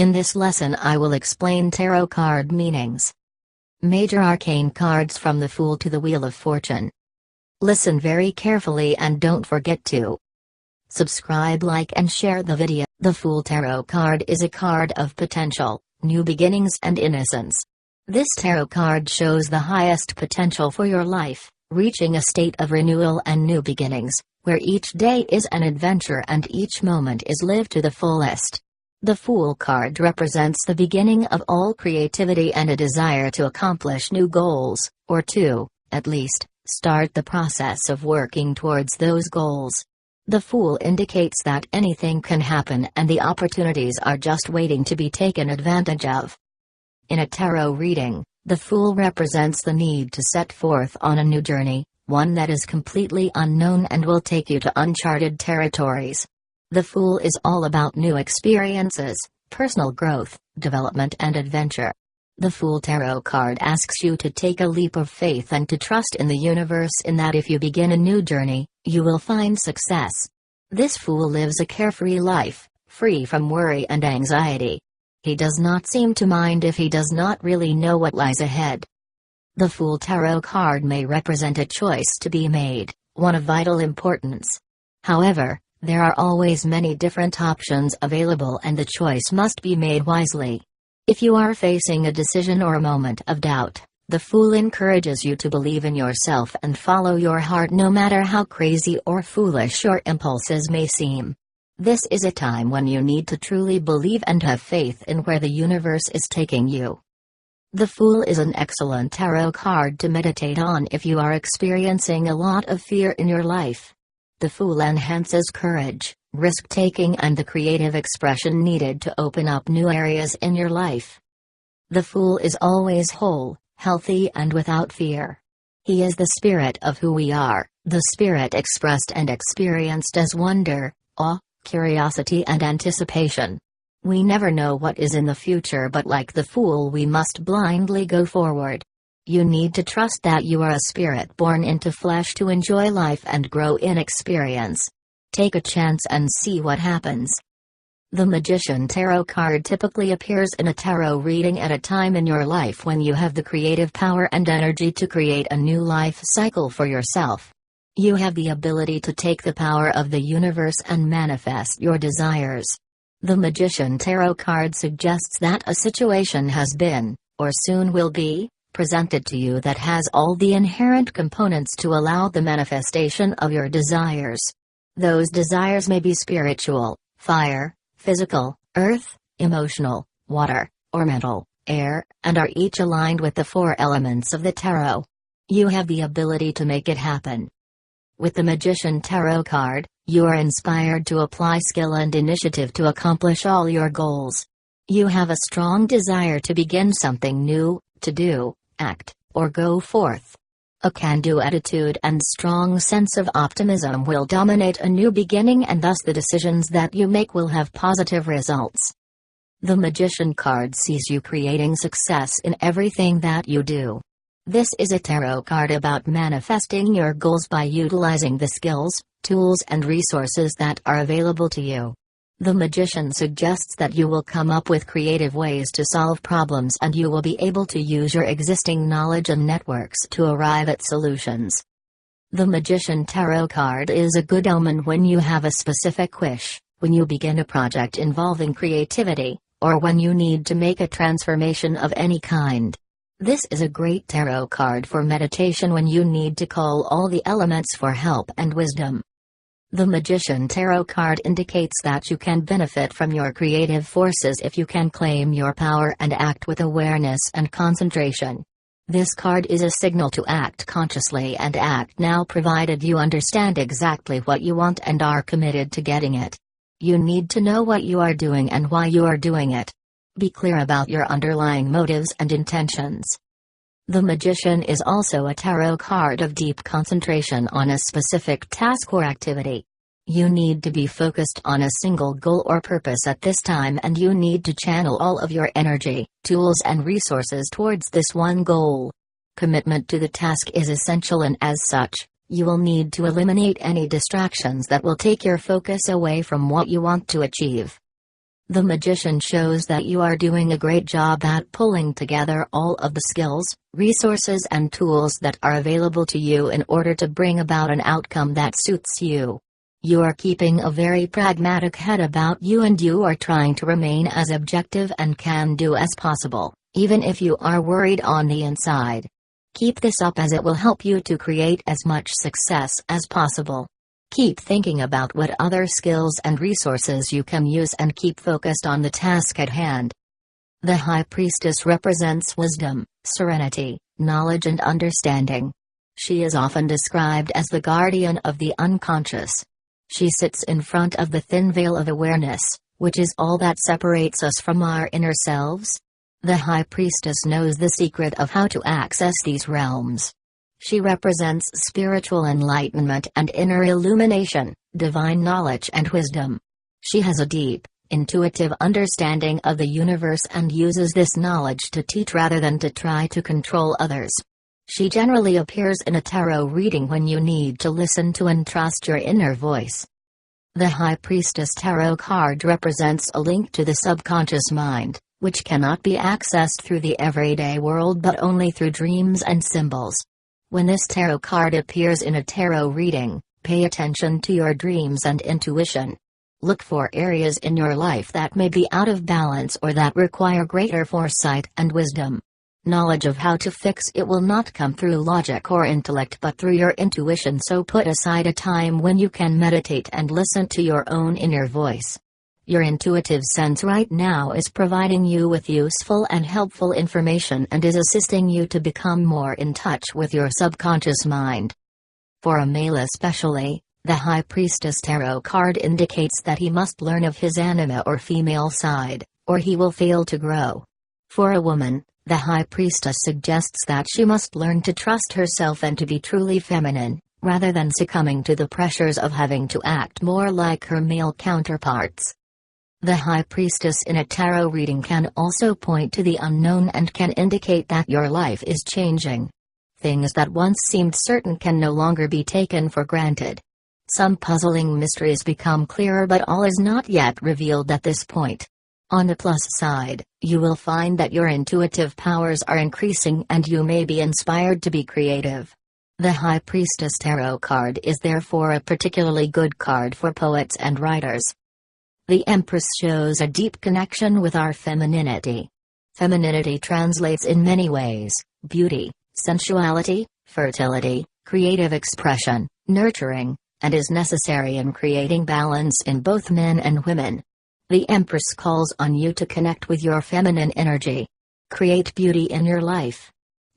In this lesson I will explain tarot card meanings. Major arcane cards from the Fool to the Wheel of Fortune. Listen very carefully and don't forget to subscribe, like and share the video. The Fool Tarot card is a card of potential, new beginnings and innocence. This tarot card shows the highest potential for your life, reaching a state of renewal and new beginnings, where each day is an adventure and each moment is lived to the fullest. The Fool card represents the beginning of all creativity and a desire to accomplish new goals, or to, at least, start the process of working towards those goals. The Fool indicates that anything can happen and the opportunities are just waiting to be taken advantage of. In a tarot reading, the Fool represents the need to set forth on a new journey, one that is completely unknown and will take you to uncharted territories. The Fool is all about new experiences, personal growth, development and adventure. The Fool Tarot card asks you to take a leap of faith and to trust in the universe, in that if you begin a new journey, you will find success. This Fool lives a carefree life, free from worry and anxiety. He does not seem to mind if he does not really know what lies ahead. The Fool Tarot card may represent a choice to be made, one of vital importance. However, there are always many different options available and the choice must be made wisely. If you are facing a decision or a moment of doubt, the Fool encourages you to believe in yourself and follow your heart, no matter how crazy or foolish your impulses may seem. This is a time when you need to truly believe and have faith in where the universe is taking you. The Fool is an excellent tarot card to meditate on if you are experiencing a lot of fear in your life. The Fool enhances courage, risk-taking and the creative expression needed to open up new areas in your life. The Fool is always whole, healthy and without fear. He is the spirit of who we are, the spirit expressed and experienced as wonder, awe, curiosity and anticipation. We never know what is in the future, but like the Fool we must blindly go forward. You need to trust that you are a spirit born into flesh to enjoy life and grow in experience. Take a chance and see what happens. The Magician Tarot card typically appears in a tarot reading at a time in your life when you have the creative power and energy to create a new life cycle for yourself. You have the ability to take the power of the universe and manifest your desires. The Magician Tarot card suggests that a situation has been, or soon will be, presented to you that has all the inherent components to allow the manifestation of your desires. Those desires may be spiritual, fire, physical, earth, emotional, water, or mental, air, and are each aligned with the 4 elements of the tarot. You have the ability to make it happen. With the Magician Tarot card, you are inspired to apply skill and initiative to accomplish all your goals. You have a strong desire to begin something new, to do, act, or go forth. A can-do attitude and strong sense of optimism will dominate a new beginning, and thus the decisions that you make will have positive results. The Magician card sees you creating success in everything that you do. This is a tarot card about manifesting your goals by utilizing the skills, tools and resources that are available to you. The Magician suggests that you will come up with creative ways to solve problems and you will be able to use your existing knowledge and networks to arrive at solutions. The Magician Tarot card is a good omen when you have a specific wish, when you begin a project involving creativity, or when you need to make a transformation of any kind. This is a great tarot card for meditation when you need to call all the elements for help and wisdom. The Magician Tarot card indicates that you can benefit from your creative forces if you can claim your power and act with awareness and concentration. This card is a signal to act consciously and act now, provided you understand exactly what you want and are committed to getting it. You need to know what you are doing and why you are doing it. Be clear about your underlying motives and intentions. The Magician is also a tarot card of deep concentration on a specific task or activity. You need to be focused on a single goal or purpose at this time, and you need to channel all of your energy, tools and resources towards this one goal. Commitment to the task is essential, and as such, you will need to eliminate any distractions that will take your focus away from what you want to achieve. The magician shows that you are doing a great job at pulling together all of the skills, resources and tools that are available to you in order to bring about an outcome that suits you. You are keeping a very pragmatic head about you, and you are trying to remain as objective and can-do as possible, even if you are worried on the inside. Keep this up, as it will help you to create as much success as possible. Keep thinking about what other skills and resources you can use, and keep focused on the task at hand. The High Priestess represents wisdom, serenity, knowledge and understanding. She is often described as the guardian of the unconscious. She sits in front of the thin veil of awareness, which is all that separates us from our inner selves. The High Priestess knows the secret of how to access these realms. She represents spiritual enlightenment and inner illumination, divine knowledge and wisdom. She has a deep, intuitive understanding of the universe and uses this knowledge to teach rather than to try to control others. She generally appears in a tarot reading when you need to listen to and trust your inner voice. The High Priestess tarot card represents a link to the subconscious mind, which cannot be accessed through the everyday world but only through dreams and symbols. When this tarot card appears in a tarot reading, pay attention to your dreams and intuition. Look for areas in your life that may be out of balance or that require greater foresight and wisdom. Knowledge of how to fix it will not come through logic or intellect but through your intuition, so put aside a time when you can meditate and listen to your own inner voice. Your intuitive sense right now is providing you with useful and helpful information and is assisting you to become more in touch with your subconscious mind. For a male especially, the High Priestess tarot card indicates that he must learn of his anima or female side, or he will fail to grow. For a woman, the High Priestess suggests that she must learn to trust herself and to be truly feminine, rather than succumbing to the pressures of having to act more like her male counterparts. The High Priestess in a tarot reading can also point to the unknown and can indicate that your life is changing. Things that once seemed certain can no longer be taken for granted. Some puzzling mysteries become clearer, but all is not yet revealed at this point. On the plus side, you will find that your intuitive powers are increasing and you may be inspired to be creative. The High Priestess tarot card is therefore a particularly good card for poets and writers. The Empress shows a deep connection with our femininity. Femininity translates in many ways: beauty, sensuality, fertility, creative expression, nurturing, and is necessary in creating balance in both men and women. The Empress calls on you to connect with your feminine energy. Create beauty in your life.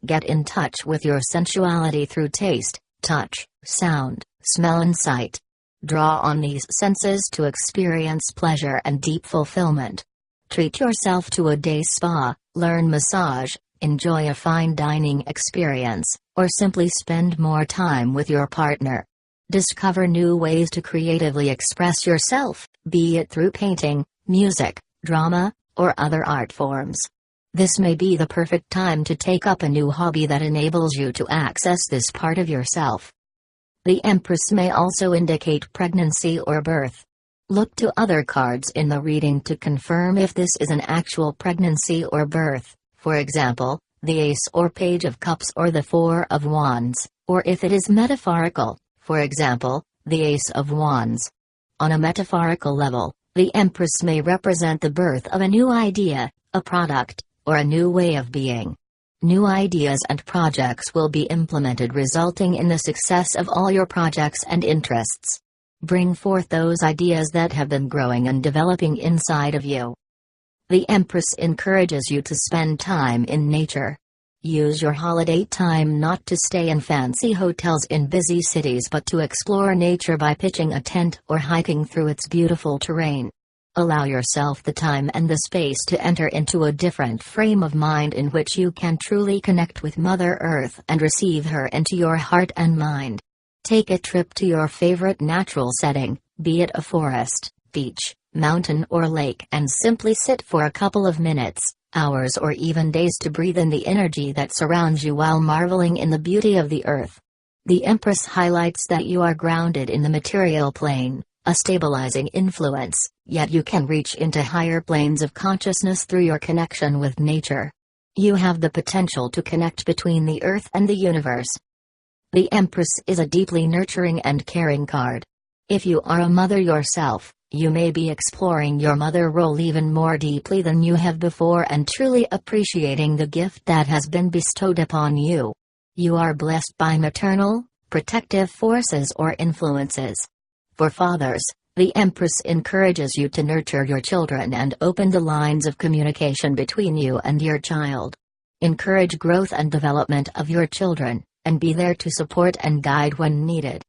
Get in touch with your sensuality through taste, touch, sound, smell and sight. Draw on these senses to experience pleasure and deep fulfillment. Treat yourself to a day spa, learn massage, enjoy a fine dining experience, or simply spend more time with your partner. Discover new ways to creatively express yourself, be it through painting, music, drama, or other art forms. This may be the perfect time to take up a new hobby that enables you to access this part of yourself. The Empress may also indicate pregnancy or birth. Look to other cards in the reading to confirm if this is an actual pregnancy or birth, for example, the Ace or Page of Cups or the Four of Wands, or if it is metaphorical, for example, the Ace of Wands. On a metaphorical level, the Empress may represent the birth of a new idea, a product, or a new way of being. New ideas and projects will be implemented, resulting in the success of all your projects and interests. Bring forth those ideas that have been growing and developing inside of you. The Empress encourages you to spend time in nature. Use your holiday time not to stay in fancy hotels in busy cities but to explore nature by pitching a tent or hiking through its beautiful terrain. Allow yourself the time and the space to enter into a different frame of mind in which you can truly connect with Mother Earth and receive her into your heart and mind. Take a trip to your favorite natural setting, be it a forest, beach, mountain or lake, and simply sit for a couple of minutes, hours or even days to breathe in the energy that surrounds you while marveling in the beauty of the earth. The Empress highlights that you are grounded in the material plane, a stabilizing influence, yet you can reach into higher planes of consciousness through your connection with nature. You have the potential to connect between the earth and the universe. The Empress is a deeply nurturing and caring card. If you are a mother yourself, you may be exploring your mother role even more deeply than you have before and truly appreciating the gift that has been bestowed upon you. You are blessed by maternal, protective forces or influences. For fathers, the Empress encourages you to nurture your children and open the lines of communication between you and your child. Encourage growth and development of your children, and be there to support and guide when needed.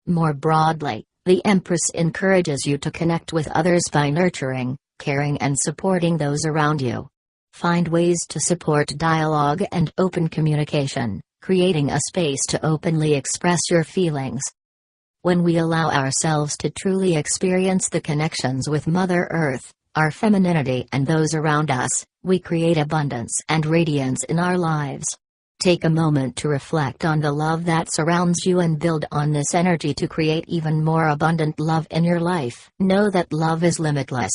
More broadly, the Empress encourages you to connect with others by nurturing, caring and supporting those around you. Find ways to support dialogue and open communication, creating a space to openly express your feelings. When we allow ourselves to truly experience the connections with Mother Earth, our femininity and those around us, we create abundance and radiance in our lives. Take a moment to reflect on the love that surrounds you and build on this energy to create even more abundant love in your life. Know that love is limitless.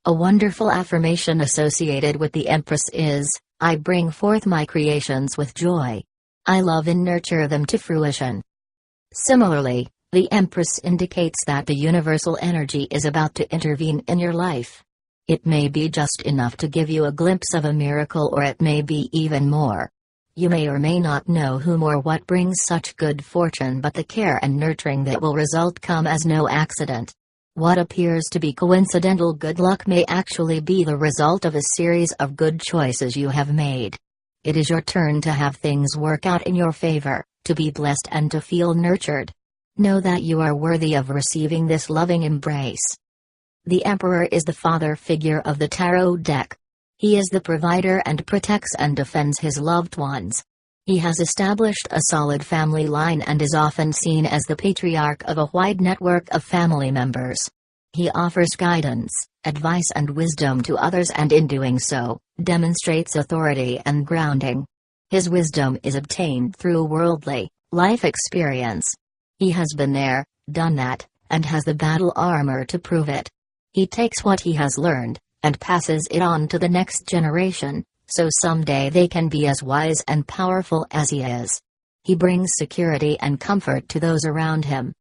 A wonderful affirmation associated with the Empress is, "I bring forth my creations with joy. I love and nurture them to fruition." Similarly, the Empress indicates that the universal energy is about to intervene in your life. It may be just enough to give you a glimpse of a miracle, or it may be even more. You may or may not know whom or what brings such good fortune, but the care and nurturing that will result come as no accident. What appears to be coincidental good luck may actually be the result of a series of good choices you have made. It is your turn to have things work out in your favor, to be blessed and to feel nurtured. Know that you are worthy of receiving this loving embrace. The Emperor is the father figure of the tarot deck. He is the provider and protects and defends his loved ones. He has established a solid family line and is often seen as the patriarch of a wide network of family members. He offers guidance, advice and wisdom to others, and in doing so, demonstrates authority and grounding. His wisdom is obtained through worldly life experience. He has been there, done that, and has the battle armor to prove it. He takes what he has learned and passes it on to the next generation, so someday they can be as wise and powerful as he is. He brings security and comfort to those around him.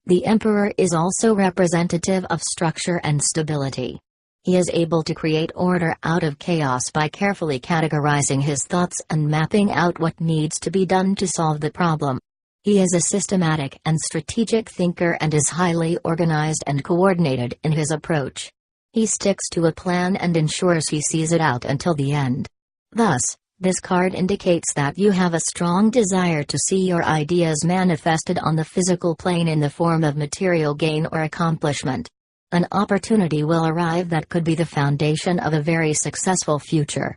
The Emperor is also representative of structure and stability. He is able to create order out of chaos by carefully categorizing his thoughts and mapping out what needs to be done to solve the problem. He is a systematic and strategic thinker and is highly organized and coordinated in his approach. He sticks to a plan and ensures he sees it out until the end. Thus, this card indicates that you have a strong desire to see your ideas manifested on the physical plane in the form of material gain or accomplishment. An opportunity will arrive that could be the foundation of a very successful future.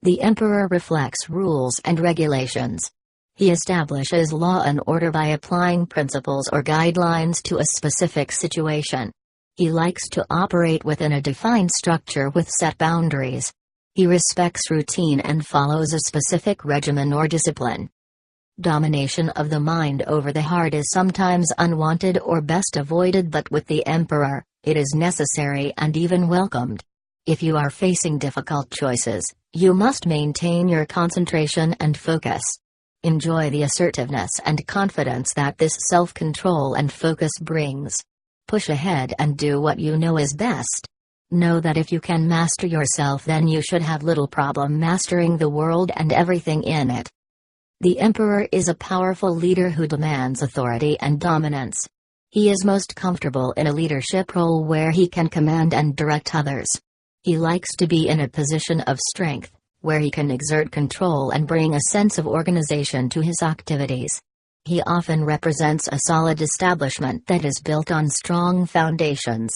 The Emperor reflects rules and regulations. He establishes law and order by applying principles or guidelines to a specific situation. He likes to operate within a defined structure with set boundaries. He respects routine and follows a specific regimen or discipline. Domination of the mind over the heart is sometimes unwanted or best avoided, but with the Emperor, it is necessary and even welcomed. If you are facing difficult choices, you must maintain your concentration and focus. Enjoy the assertiveness and confidence that this self-control and focus brings. Push ahead and do what you know is best. Know that if you can master yourself, then you should have little problem mastering the world and everything in it. The Emperor is a powerful leader who demands authority and dominance. He is most comfortable in a leadership role where he can command and direct others. He likes to be in a position of strength, where he can exert control and bring a sense of organization to his activities. He often represents a solid establishment that is built on strong foundations.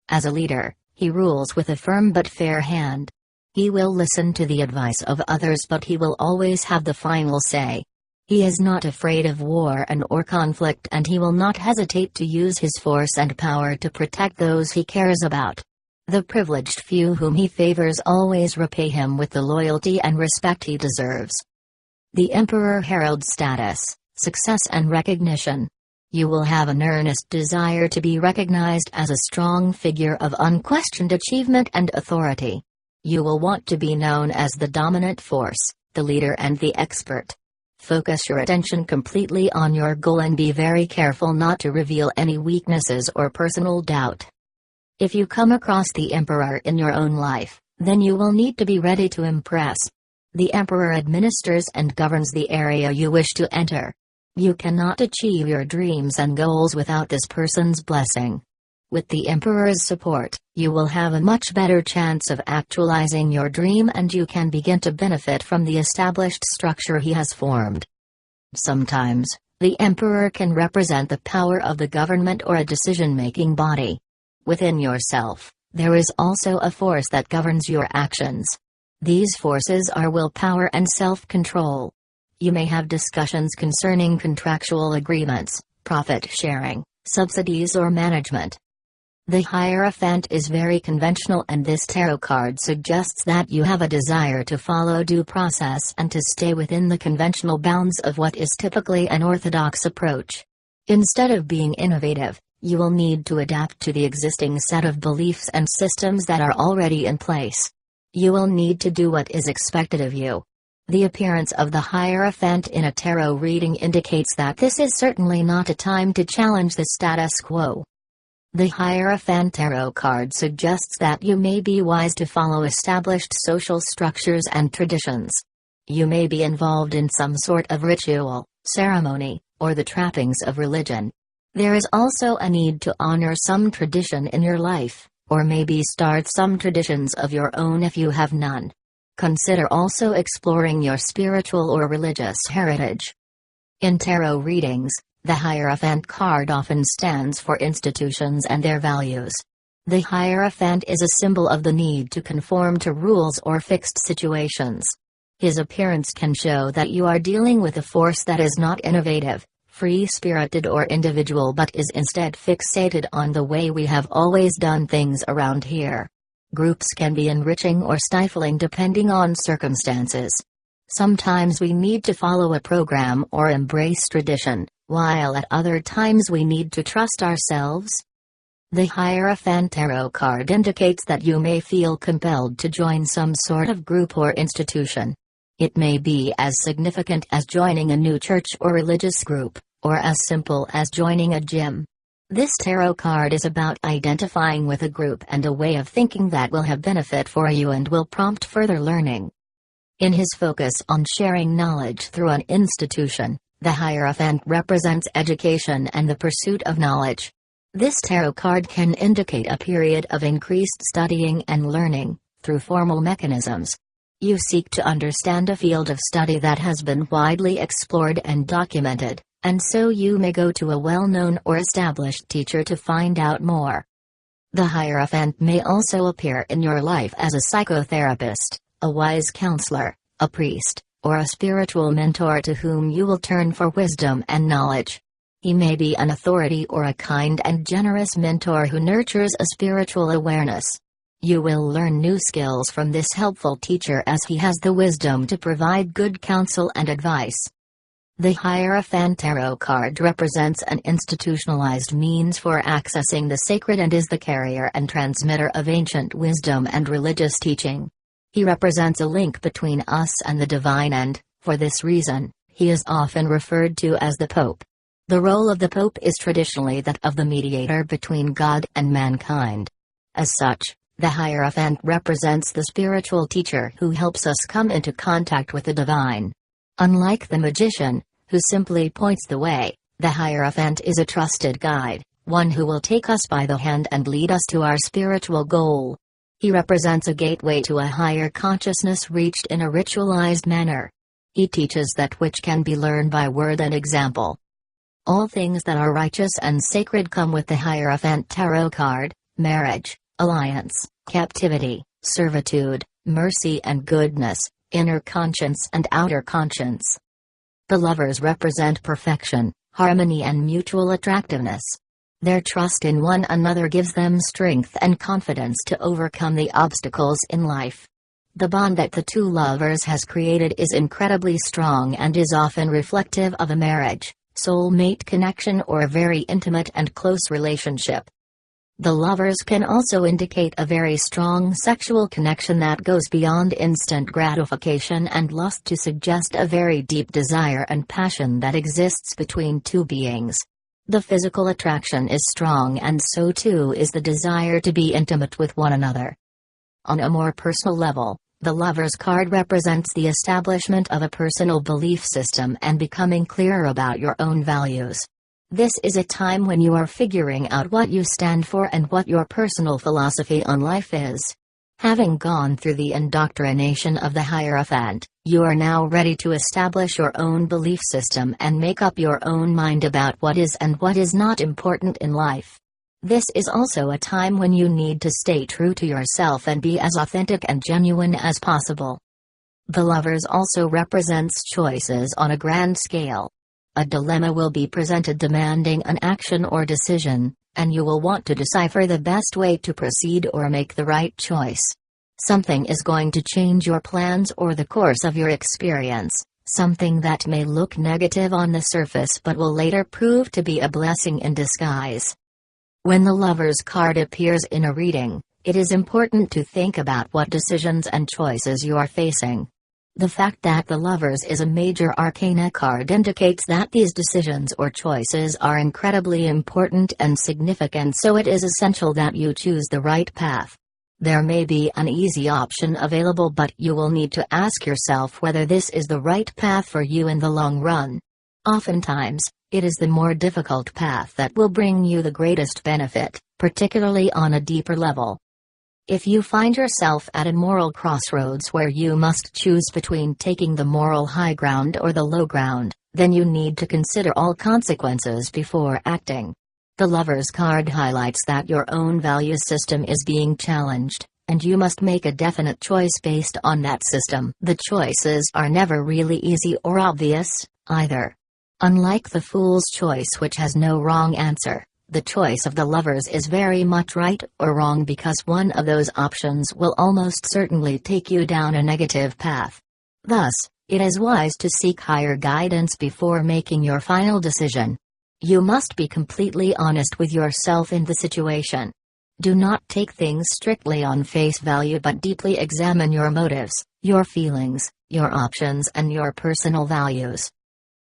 As a leader, he rules with a firm but fair hand. He will listen to the advice of others, but he will always have the final say. He is not afraid of war or conflict, and he will not hesitate to use his force and power to protect those he cares about. The privileged few whom he favors always repay him with the loyalty and respect he deserves. The Emperor heralds status, success and recognition. You will have an earnest desire to be recognized as a strong figure of unquestioned achievement and authority. You will want to be known as the dominant force, the leader and the expert. Focus your attention completely on your goal and be very careful not to reveal any weaknesses or personal doubt. If you come across the Emperor in your own life, then you will need to be ready to impress. The Emperor administers and governs the area you wish to enter. You cannot achieve your dreams and goals without this person's blessing. With the Emperor's support, you will have a much better chance of actualizing your dream and you can begin to benefit from the established structure he has formed. Sometimes, the Emperor can represent the power of the government or a decision-making body. Within yourself, there is also a force that governs your actions. These forces are willpower and self-control. You may have discussions concerning contractual agreements, profit sharing, subsidies or management. The Hierophant is very conventional and this tarot card suggests that you have a desire to follow due process and to stay within the conventional bounds of what is typically an orthodox approach. Instead of being innovative, you will need to adapt to the existing set of beliefs and systems that are already in place. You will need to do what is expected of you. The appearance of the Hierophant in a tarot reading indicates that this is certainly not a time to challenge the status quo. The Hierophant tarot card suggests that you may be wise to follow established social structures and traditions. You may be involved in some sort of ritual, ceremony, or the trappings of religion. There is also a need to honor some tradition in your life, or maybe start some traditions of your own if you have none. Consider also exploring your spiritual or religious heritage. In tarot readings, the Hierophant card often stands for institutions and their values. The Hierophant is a symbol of the need to conform to rules or fixed situations. His appearance can show that you are dealing with a force that is not innovative, free-spirited or individual but is instead fixated on the way we have always done things around here. Groups can be enriching or stifling depending on circumstances. Sometimes we need to follow a program or embrace tradition, while at other times we need to trust ourselves. The Hierophant tarot card indicates that you may feel compelled to join some sort of group or institution. It may be as significant as joining a new church or religious group, or as simple as joining a gym. This tarot card is about identifying with a group and a way of thinking that will have benefit for you and will prompt further learning. In his focus on sharing knowledge through an institution, the Hierophant represents education and the pursuit of knowledge. This tarot card can indicate a period of increased studying and learning, through formal mechanisms. You seek to understand a field of study that has been widely explored and documented, and so you may go to a well-known or established teacher to find out more. The Hierophant may also appear in your life as a psychotherapist, a wise counselor, a priest, or a spiritual mentor to whom you will turn for wisdom and knowledge. He may be an authority or a kind and generous mentor who nurtures a spiritual awareness. You will learn new skills from this helpful teacher as he has the wisdom to provide good counsel and advice. The Hierophant tarot card represents an institutionalized means for accessing the sacred and is the carrier and transmitter of ancient wisdom and religious teaching. He represents a link between us and the divine and, for this reason, he is often referred to as the Pope. The role of the Pope is traditionally that of the mediator between God and mankind. As such, the Hierophant represents the spiritual teacher who helps us come into contact with the divine. Unlike the magician, who simply points the way, the Hierophant is a trusted guide, one who will take us by the hand and lead us to our spiritual goal. He represents a gateway to a higher consciousness reached in a ritualized manner. He teaches that which can be learned by word and example. All things that are righteous and sacred come with the Hierophant tarot card: marriage, alliance, captivity, servitude, mercy and goodness, inner conscience and outer conscience. The lovers represent perfection, harmony and mutual attractiveness. Their trust in one another gives them strength and confidence to overcome the obstacles in life. The bond that the two lovers has created is incredibly strong and is often reflective of a marriage, soulmate connection, or a very intimate and close relationship. The Lovers can also indicate a very strong sexual connection that goes beyond instant gratification and lust to suggest a very deep desire and passion that exists between two beings. The physical attraction is strong, and so too is the desire to be intimate with one another. On a more personal level, the Lovers card represents the establishment of a personal belief system and becoming clearer about your own values. This is a time when you are figuring out what you stand for and what your personal philosophy on life is. Having gone through the indoctrination of the Hierophant, you are now ready to establish your own belief system and make up your own mind about what is and what is not important in life. This is also a time when you need to stay true to yourself and be as authentic and genuine as possible. The Lovers also represents choices on a grand scale. A dilemma will be presented demanding an action or decision, and you will want to decipher the best way to proceed or make the right choice. Something is going to change your plans or the course of your experience, something that may look negative on the surface but will later prove to be a blessing in disguise. When the Lovers card appears in a reading, it is important to think about what decisions and choices you are facing. The fact that the Lovers is a major arcana card indicates that these decisions or choices are incredibly important and significant, so it is essential that you choose the right path. There may be an easy option available, but you will need to ask yourself whether this is the right path for you in the long run. Oftentimes, it is the more difficult path that will bring you the greatest benefit, particularly on a deeper level. If you find yourself at a moral crossroads where you must choose between taking the moral high ground or the low ground, then you need to consider all consequences before acting. The Lovers card highlights that your own value system is being challenged, and you must make a definite choice based on that system. The choices are never really easy or obvious, either. Unlike the Fool's choice, which has no wrong answer, the choice of the Lovers is very much right or wrong, because one of those options will almost certainly take you down a negative path. Thus, it is wise to seek higher guidance before making your final decision. You must be completely honest with yourself in the situation. Do not take things strictly on face value, but deeply examine your motives, your feelings, your options, and your personal values.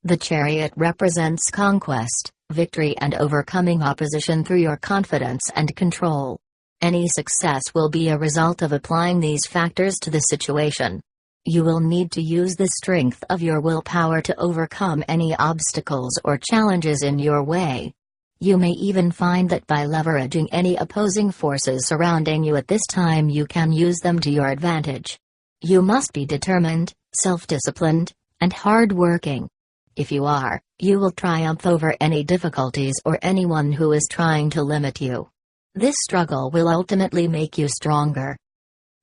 The Chariot represents conquest, victory, and overcoming opposition through your confidence and control. Any success will be a result of applying these factors to the situation. You will need to use the strength of your willpower to overcome any obstacles or challenges in your way. You may even find that by leveraging any opposing forces surrounding you at this time, you can use them to your advantage. You must be determined, self-disciplined, and hard-working. If you are, you will triumph over any difficulties or anyone who is trying to limit you. This struggle will ultimately make you stronger.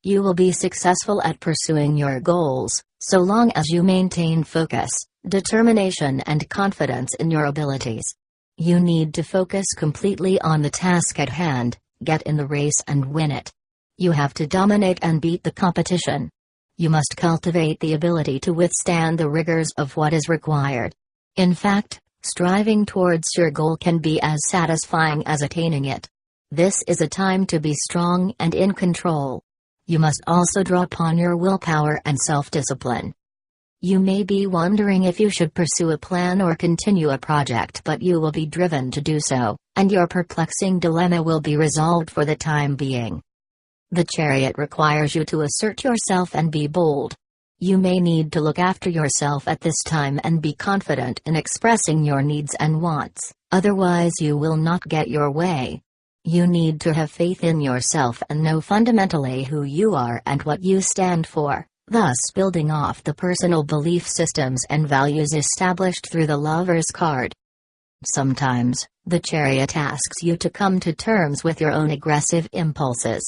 You will be successful at pursuing your goals, so long as you maintain focus, determination, and confidence in your abilities. You need to focus completely on the task at hand, get in the race and win it. You have to dominate and beat the competition. You must cultivate the ability to withstand the rigors of what is required. In fact, striving towards your goal can be as satisfying as attaining it. This is a time to be strong and in control. You must also draw upon your willpower and self-discipline. You may be wondering if you should pursue a plan or continue a project, but you will be driven to do so, and your perplexing dilemma will be resolved for the time being. The Chariot requires you to assert yourself and be bold. You may need to look after yourself at this time and be confident in expressing your needs and wants, otherwise you will not get your way. You need to have faith in yourself and know fundamentally who you are and what you stand for, thus building off the personal belief systems and values established through the Lovers card. Sometimes, the Chariot asks you to come to terms with your own aggressive impulses.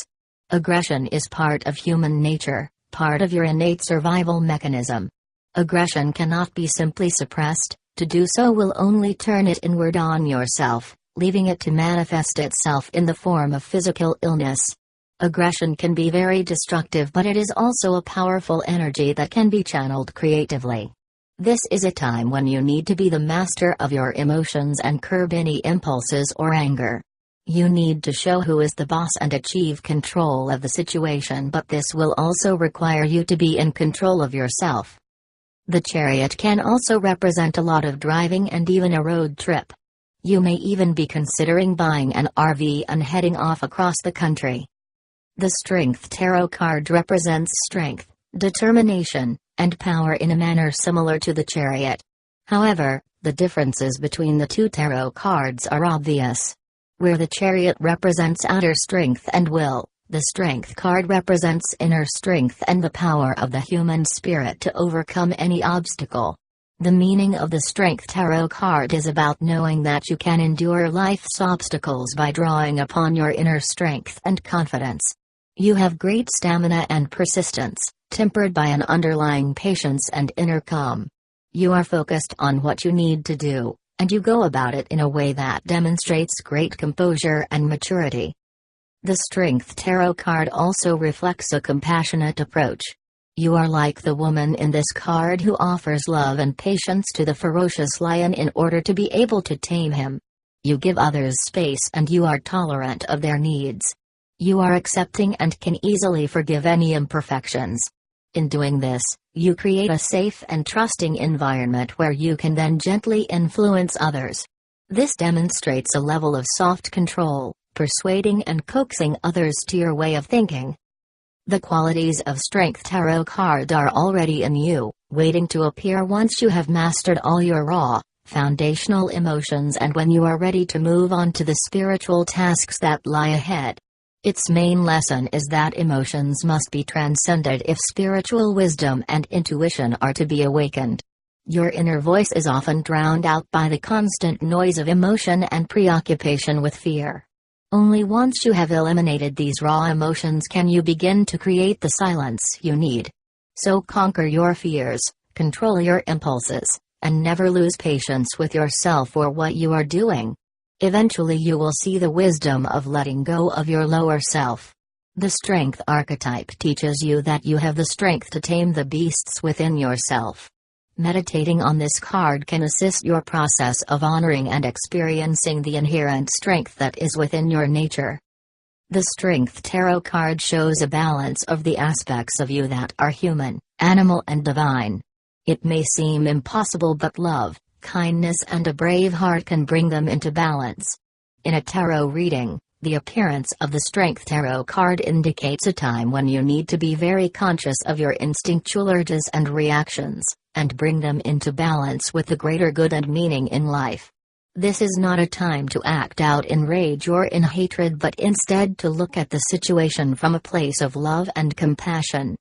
Aggression is part of human nature, part of your innate survival mechanism. Aggression cannot be simply suppressed. To do so will only turn it inward on yourself, leaving it to manifest itself in the form of physical illness. Aggression can be very destructive, but it is also a powerful energy that can be channeled creatively. This is a time when you need to be the master of your emotions and curb any impulses or anger. You need to show who is the boss and achieve control of the situation, but this will also require you to be in control of yourself. The Chariot can also represent a lot of driving and even a road trip. You may even be considering buying an RV and heading off across the country. The Strength Tarot card represents strength, determination, and power in a manner similar to the Chariot. However, the differences between the two tarot cards are obvious. Where the Chariot represents outer strength and will, the Strength card represents inner strength and the power of the human spirit to overcome any obstacle. The meaning of the Strength Tarot card is about knowing that you can endure life's obstacles by drawing upon your inner strength and confidence. You have great stamina and persistence, tempered by an underlying patience and inner calm. You are focused on what you need to do, and you go about it in a way that demonstrates great composure and maturity. The Strength Tarot card also reflects a compassionate approach. You are like the woman in this card who offers love and patience to the ferocious lion in order to be able to tame him. You give others space and you are tolerant of their needs. You are accepting and can easily forgive any imperfections. In doing this, you create a safe and trusting environment where you can then gently influence others. This demonstrates a level of soft control, persuading and coaxing others to your way of thinking. The qualities of Strength Tarot card are already in you, waiting to appear once you have mastered all your raw, foundational emotions and when you are ready to move on to the spiritual tasks that lie ahead. Its main lesson is that emotions must be transcended if spiritual wisdom and intuition are to be awakened. Your inner voice is often drowned out by the constant noise of emotion and preoccupation with fear. Only once you have eliminated these raw emotions can you begin to create the silence you need. So conquer your fears, control your impulses, and never lose patience with yourself or what you are doing. Eventually you will see the wisdom of letting go of your lower self. The Strength archetype teaches you that you have the strength to tame the beasts within yourself. Meditating on this card can assist your process of honoring and experiencing the inherent strength that is within your nature. The Strength Tarot card shows a balance of the aspects of you that are human, animal and divine. It may seem impossible, but love, kindness and a brave heart can bring them into balance. In a tarot reading, the appearance of the Strength Tarot card indicates a time when you need to be very conscious of your instinctual urges and reactions, and bring them into balance with the greater good and meaning in life. This is not a time to act out in rage or in hatred, but instead to look at the situation from a place of love and compassion.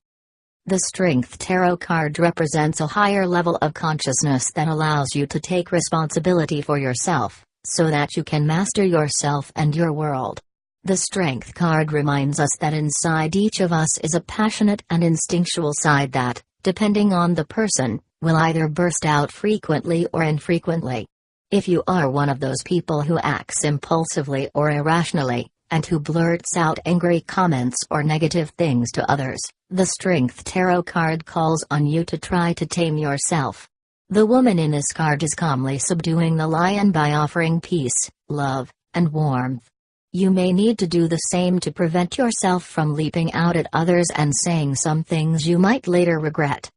The Strength Tarot card represents a higher level of consciousness that allows you to take responsibility for yourself, so that you can master yourself and your world. The Strength card reminds us that inside each of us is a passionate and instinctual side that, depending on the person, will either burst out frequently or infrequently. If you are one of those people who acts impulsively or irrationally, and who blurts out angry comments or negative things to others, the Strength Tarot card calls on you to try to tame yourself. The woman in this card is calmly subduing the lion by offering peace, love, and warmth. You may need to do the same to prevent yourself from leaping out at others and saying some things you might later regret.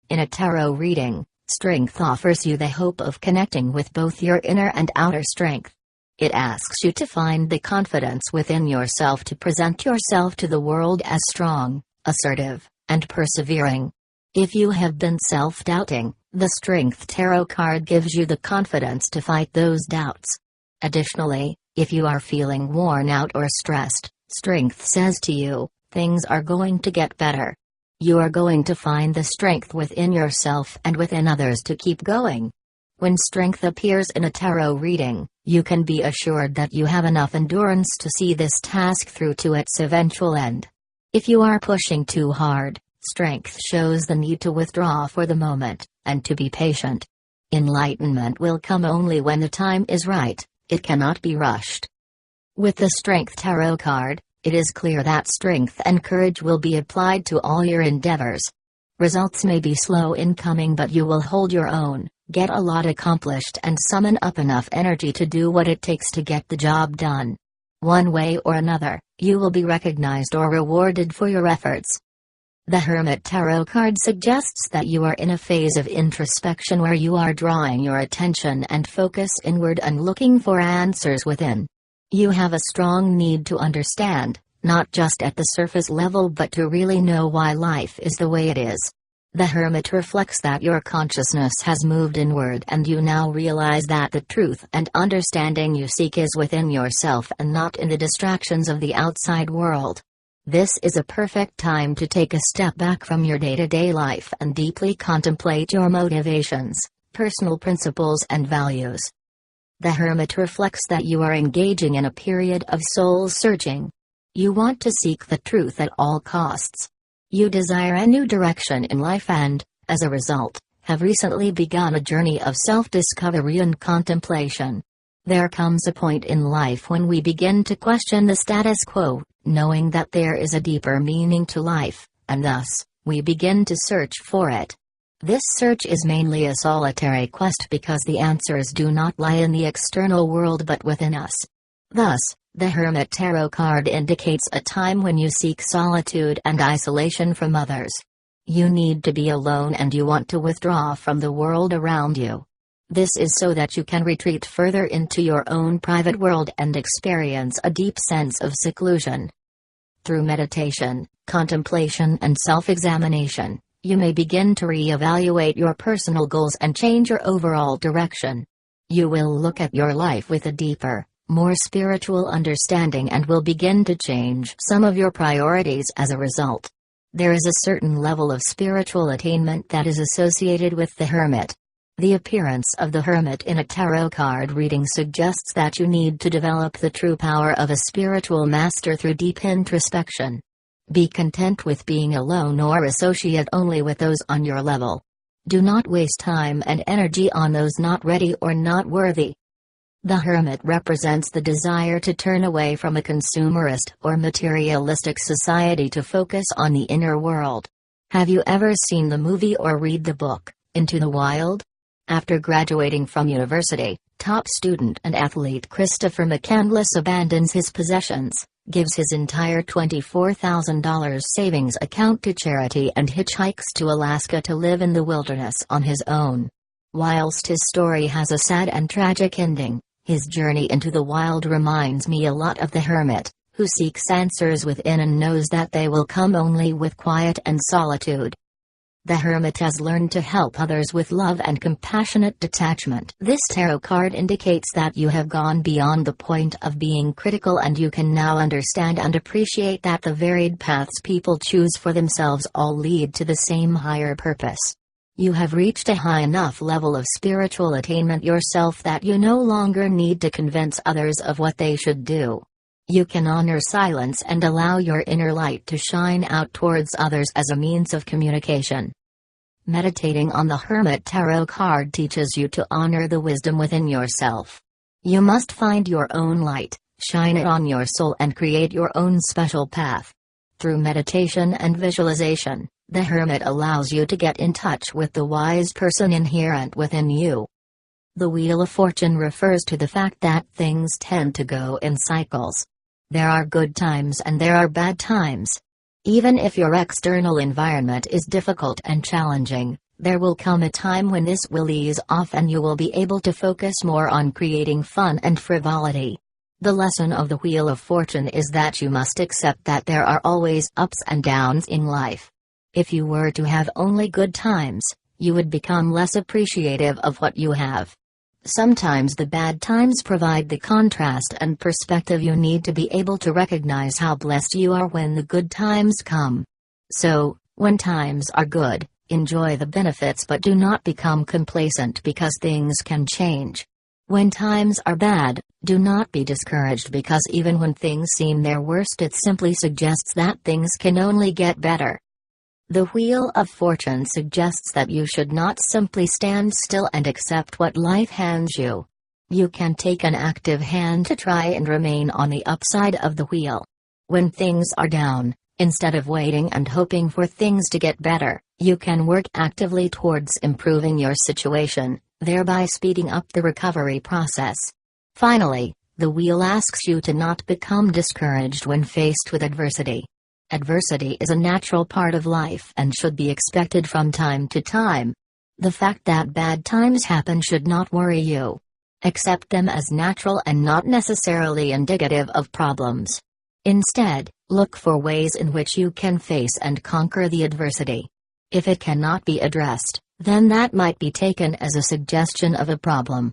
In a tarot reading, Strength offers you the hope of connecting with both your inner and outer strength. It asks you to find the confidence within yourself to present yourself to the world as strong, assertive, and persevering. If you have been self-doubting, the Strength Tarot card gives you the confidence to fight those doubts. Additionally, if you are feeling worn out or stressed, Strength says to you, things are going to get better. You are going to find the strength within yourself and within others to keep going. When strength appears in a tarot reading, you can be assured that you have enough endurance to see this task through to its eventual end. If you are pushing too hard, strength shows the need to withdraw for the moment, and to be patient. Enlightenment will come only when the time is right, it cannot be rushed. With the Strength Tarot card, it is clear that strength and courage will be applied to all your endeavors. Results may be slow in coming, but you will hold your own, get a lot accomplished, and summon up enough energy to do what it takes to get the job done. One way or another, you will be recognized or rewarded for your efforts. The Hermit Tarot card suggests that you are in a phase of introspection where you are drawing your attention and focus inward and looking for answers within. You have a strong need to understand, not just at the surface level but to really know why life is the way it is. The Hermit reflects that your consciousness has moved inward and you now realize that the truth and understanding you seek is within yourself and not in the distractions of the outside world. This is a perfect time to take a step back from your day-to-day life and deeply contemplate your motivations, personal principles and values. The Hermit reflects that you are engaging in a period of soul-searching. You want to seek the truth at all costs. You desire a new direction in life and, as a result, have recently begun a journey of self-discovery and contemplation. There comes a point in life when we begin to question the status quo, knowing that there is a deeper meaning to life, and thus, we begin to search for it. This search is mainly a solitary quest because the answers do not lie in the external world but within us. Thus, the Hermit Tarot card indicates a time when you seek solitude and isolation from others. You need to be alone and you want to withdraw from the world around you. This is so that you can retreat further into your own private world and experience a deep sense of seclusion. Through meditation, contemplation and self-examination, you may begin to re-evaluate your personal goals and change your overall direction. You will look at your life with a deeper, more spiritual understanding and will begin to change some of your priorities as a result. There is a certain level of spiritual attainment that is associated with the Hermit. The appearance of the Hermit in a tarot card reading suggests that you need to develop the true power of a spiritual master through deep introspection. Be content with being alone or associate only with those on your level. Do not waste time and energy on those not ready or not worthy. The Hermit represents the desire to turn away from a consumerist or materialistic society to focus on the inner world. Have you ever seen the movie or read the book, Into the Wild? After graduating from university, top student and athlete Christopher McCandless abandons his possessions, gives his entire $24,000 savings account to charity and hitchhikes to Alaska to live in the wilderness on his own. Whilst his story has a sad and tragic ending, his journey into the wild reminds me a lot of the Hermit, who seeks answers within and knows that they will come only with quiet and solitude. The Hermit has learned to help others with love and compassionate detachment. This tarot card indicates that you have gone beyond the point of being critical and you can now understand and appreciate that the varied paths people choose for themselves all lead to the same higher purpose. You have reached a high enough level of spiritual attainment yourself that you no longer need to convince others of what they should do. You can honor silence and allow your inner light to shine out towards others as a means of communication. Meditating on the Hermit Tarot card teaches you to honor the wisdom within yourself. You must find your own light, shine it on your soul and create your own special path. Through meditation and visualization, the Hermit allows you to get in touch with the wise person inherent within you. The Wheel of Fortune refers to the fact that things tend to go in cycles. There are good times and there are bad times. Even if your external environment is difficult and challenging, there will come a time when this will ease off and you will be able to focus more on creating fun and frivolity. The lesson of the Wheel of Fortune is that you must accept that there are always ups and downs in life. If you were to have only good times, you would become less appreciative of what you have. Sometimes the bad times provide the contrast and perspective you need to be able to recognize how blessed you are when the good times come. So, when times are good, enjoy the benefits but do not become complacent because things can change. When times are bad, do not be discouraged because even when things seem their worst it simply suggests that things can only get better. The Wheel of Fortune suggests that you should not simply stand still and accept what life hands you. You can take an active hand to try and remain on the upside of the wheel. When things are down, Instead of waiting and hoping for things to get better, you can work actively towards improving your situation, thereby speeding up the recovery process. Finally, the wheel asks you to not become discouraged when faced with adversity. Adversity is a natural part of life and should be expected from time to time. The fact that bad times happen should not worry you. Accept them as natural and not necessarily indicative of problems. Instead, look for ways in which you can face and conquer the adversity. If it cannot be addressed, then that might be taken as a suggestion of a problem.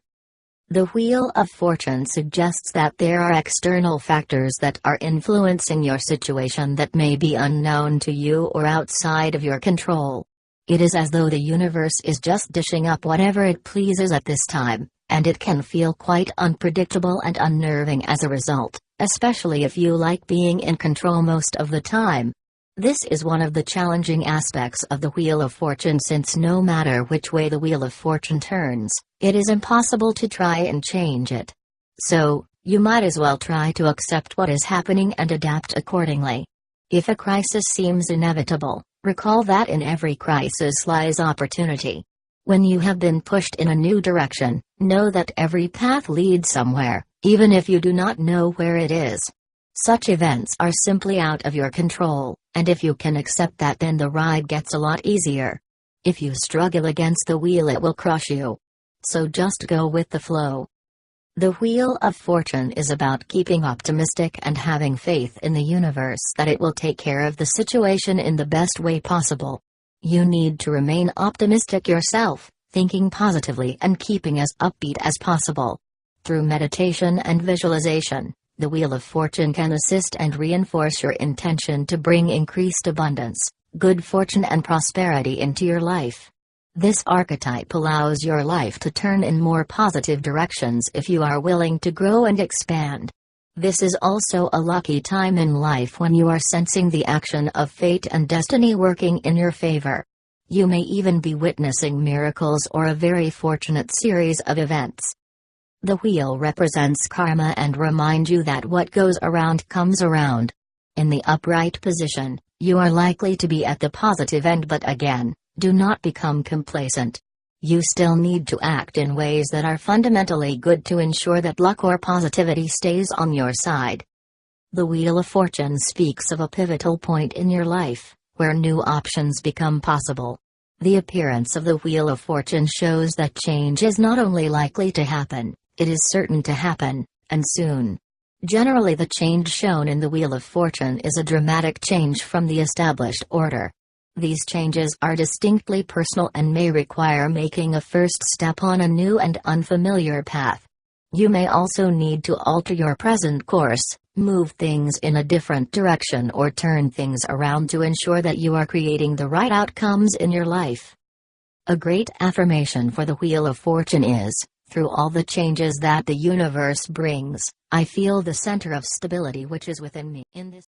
The Wheel of Fortune suggests that there are external factors that are influencing your situation that may be unknown to you or outside of your control. It is as though the universe is just dishing up whatever it pleases at this time, and it can feel quite unpredictable and unnerving as a result, especially if you like being in control most of the time. This is one of the challenging aspects of the Wheel of Fortune, since no matter which way the Wheel of Fortune turns, it is impossible to try and change it. So, you might as well try to accept what is happening and adapt accordingly. If a crisis seems inevitable, recall that in every crisis lies opportunity. When you have been pushed in a new direction, know that every path leads somewhere, even if you do not know where it is. Such events are simply out of your control, and if you can accept that, then the ride gets a lot easier. If you struggle against the wheel, it will crush you. So just go with the flow. The Wheel of Fortune is about keeping optimistic and having faith in the universe that it will take care of the situation in the best way possible. You need to remain optimistic yourself, thinking positively and keeping as upbeat as possible. Through meditation and visualization, the Wheel of Fortune can assist and reinforce your intention to bring increased abundance, good fortune and prosperity into your life. This archetype allows your life to turn in more positive directions if you are willing to grow and expand. This is also a lucky time in life when you are sensing the action of fate and destiny working in your favor. You may even be witnessing miracles or a very fortunate series of events. The wheel represents karma and reminds you that what goes around comes around. In the upright position, you are likely to be at the positive end, but again, do not become complacent. You still need to act in ways that are fundamentally good to ensure that luck or positivity stays on your side. The Wheel of Fortune speaks of a pivotal point in your life, where new options become possible. The appearance of the Wheel of Fortune shows that change is not only likely to happen, it is certain to happen, and soon. Generally, the change shown in the Wheel of Fortune is a dramatic change from the established order. These changes are distinctly personal and may require making a first step on a new and unfamiliar path. You may also need to alter your present course, move things in a different direction, or turn things around to ensure that you are creating the right outcomes in your life. A great affirmation for the Wheel of Fortune is, through all the changes that the universe brings, I feel the center of stability which is within me. In this